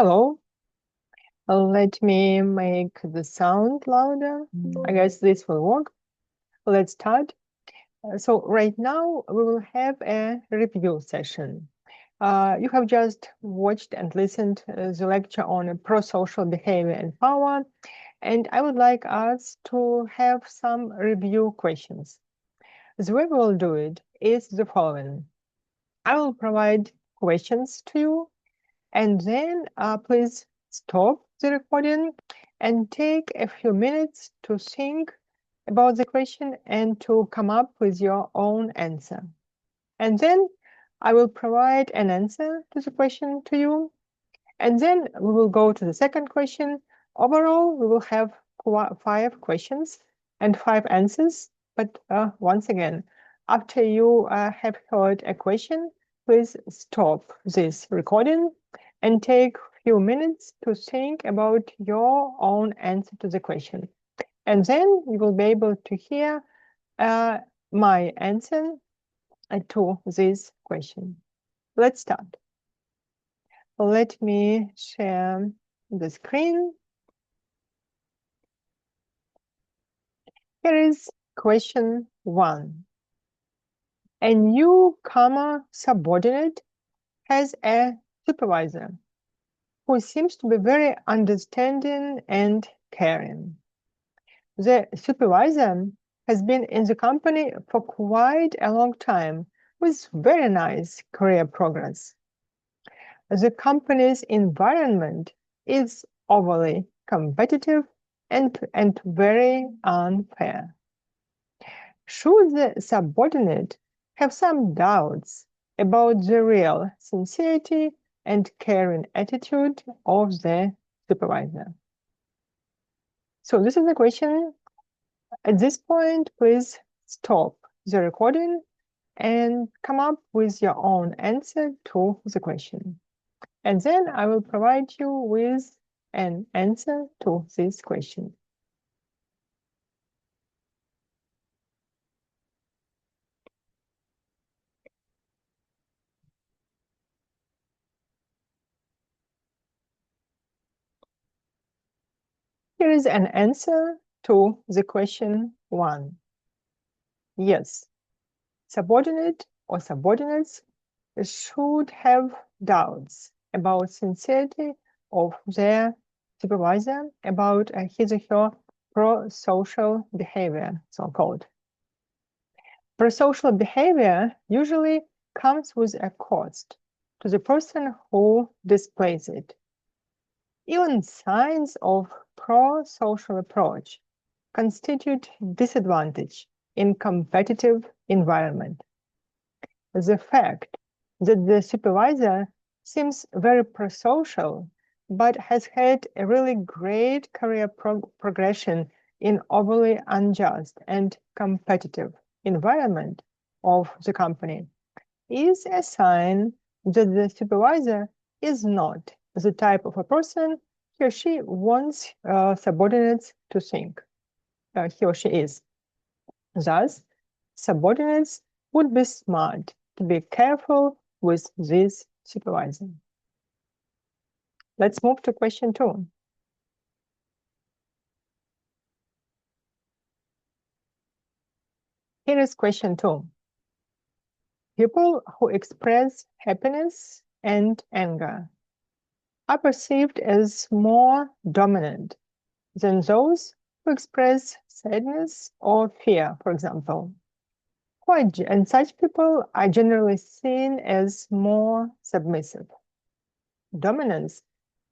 Hello. Let me make the sound louder. I guess this will work. Let's start. So right now we will have a review session. You have just watched and listened the lecture on prosocial behavior and power, and I would like us to have some review questions. The way we will do it is the following. I will provide questions to you, and then please stop the recording and take a few minutes to think about the question and to come up with your own answer. And then I will provide an answer to the question to you. And then we will go to the second question. Overall, we will have 5 questions and 5 answers. But once again, after you have heard a question, please stop this recording and take a few minutes to think about your own answer to the question. And then you will be able to hear my answer to this question. Let's start. Let me share the screen. Here is question 1. A newcomer subordinate has a supervisor who seems to be very understanding and caring. The supervisor has been in the company for quite a long time with very nice career progress. The company's environment is overly competitive and very unfair. Should the subordinate have some doubts about the real sincerity and caring attitude of the supervisor? So this is the question. At this point, please stop the recording and come up with your own answer to the question. And then I will provide you with an answer to this question. Here is an answer to the question 1. Yes, subordinate or subordinates should have doubts about sincerity of their supervisor, about his or her prosocial behavior, so-called. Prosocial behavior usually comes with a cost to the person who displays it. Even signs of prosocial approach constitute disadvantage in competitive environment. The fact that the supervisor seems very prosocial but has had a really great career progression in overly unjust and competitive environment of the company is a sign that the supervisor is not the type of a person he or she wants subordinates to think he or she is. Thus, subordinates would be smart to be careful with this supervisor. Let's move to question 2. Here is question 2. People who express happiness and anger are perceived as more dominant than those who express sadness or fear, for example. And such people are generally seen as more submissive. Dominance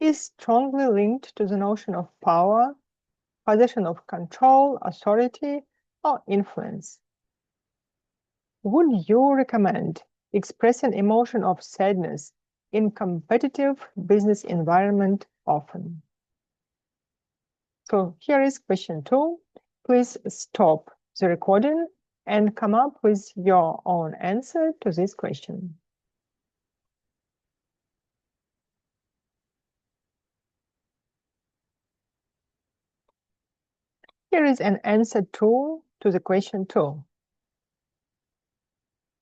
is strongly linked to the notion of power, possession of control, authority, or influence. Would you recommend expressing emotion of sadness in competitive business environment often? So here is question 2. Please stop the recording and come up with your own answer to this question. Here is an answer to the question 2.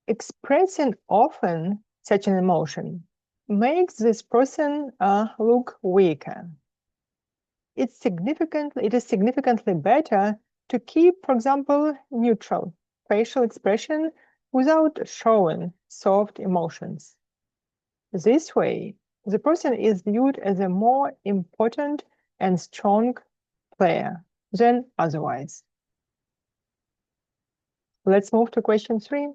Expressing often such an emotion makes this person look weaker. It is significantly better to keep, for example, neutral facial expression without showing soft emotions. This way, the person is viewed as a more important and strong player than otherwise. Let's move to question 3.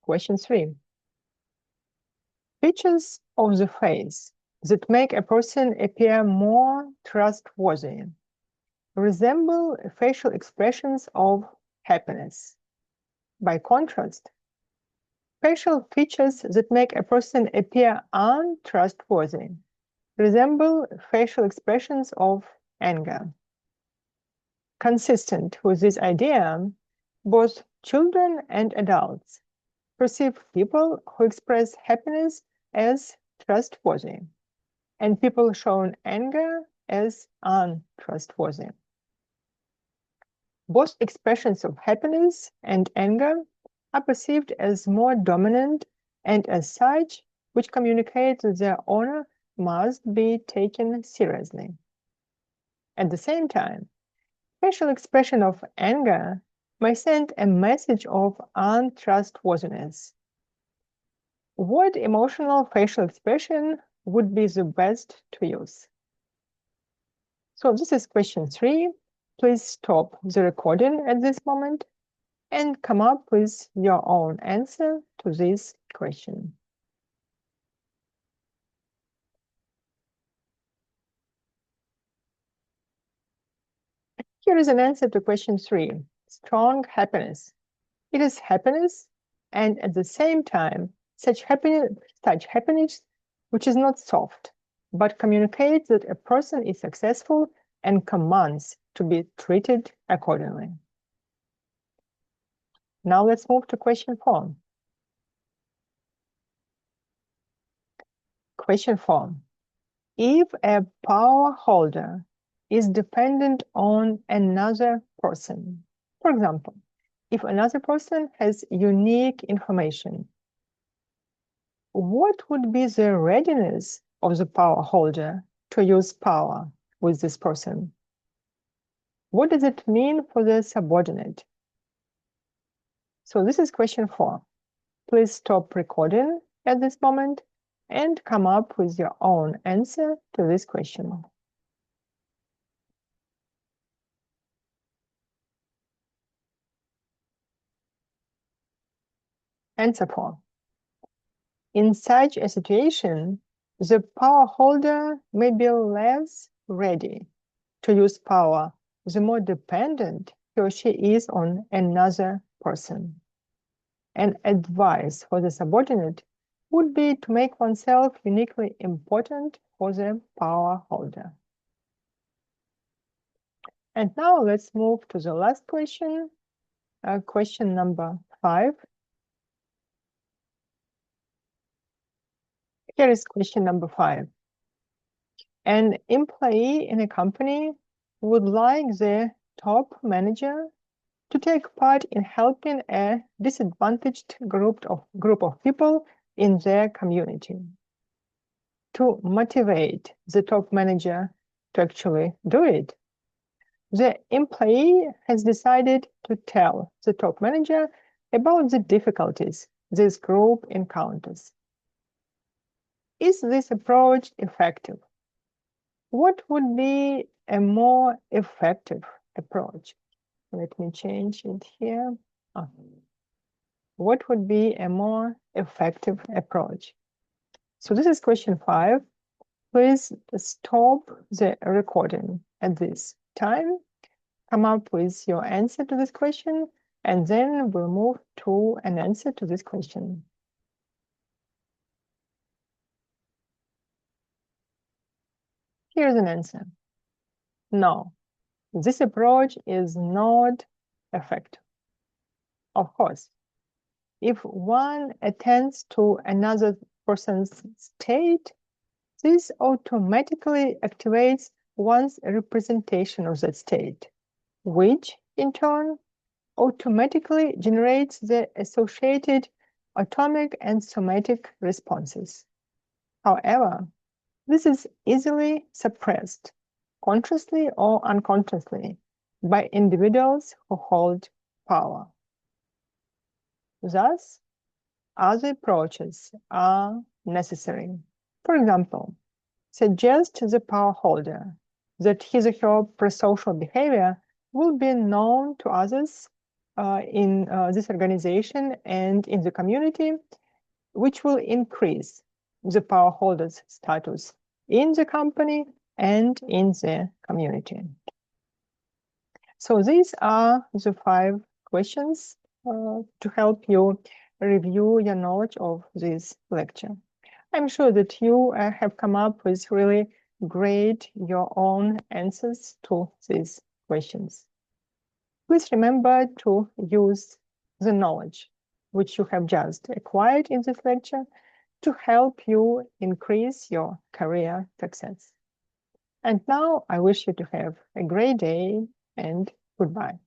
Question 3. Features of the face that make a person appear more trustworthy resemble facial expressions of happiness. By contrast, facial features that make a person appear untrustworthy resemble facial expressions of anger. Consistent with this idea, both children and adults perceive people who express happiness as trustworthy and people showing anger as untrustworthy. Both expressions of happiness and anger are perceived as more dominant and as such, which communicates that their honor must be taken seriously. At the same time, facial expression of anger may send a message of untrustworthiness. What emotional facial expression would be the best to use? So this is question 3. Please stop the recording at this moment and come up with your own answer to this question. Here is an answer to question 3. Strong happiness. It is happiness, and at the same time, such happiness which is not soft, but communicates that a person is successful and commands to be treated accordingly. Now let's move to question 4. Question 4. If a power holder is dependent on another person, for example, if another person has unique information, what would be the readiness of the power holder to use power with this person? What does it mean for the subordinate? So this is question 4. Please stop recording at this moment and come up with your own answer to this question. Answer 4. In such a situation, the power holder may be less ready to use power the more dependent he or she is on another person. And advice for the subordinate would be to make oneself uniquely important for the power holder. And now let's move to the last question, question number 5. Here is question number 5. An employee in a company would like the top manager to take part in helping a disadvantaged group of people in their community. To motivate the top manager to actually do it, the employee has decided to tell the top manager about the difficulties this group encounters. Is this approach effective? What would be a more effective approach? Let me change it here. What would be a more effective approach? So this is question 5. Please stop the recording at this time. Come up with your answer to this question, and then we'll move to an answer to this question. Here's an answer. No, this approach is not effective. Of course, if one attends to another person's state, this automatically activates one's representation of that state, which in turn automatically generates the associated atomic and somatic responses. However, this is easily suppressed, consciously or unconsciously, by individuals who hold power. Thus, other approaches are necessary. For example, suggest the power holder that his or her prosocial behavior will be known to others in this organization and in the community, which will increase the power holder's status in the company and in the community. So these are the 5 questions to help you review your knowledge of this lecture. I'm sure that you have come up with really great your own answers to these questions. Please remember to use the knowledge which you have just acquired in this lecture to help you increase your career success. And now I wish you to have a great day and goodbye.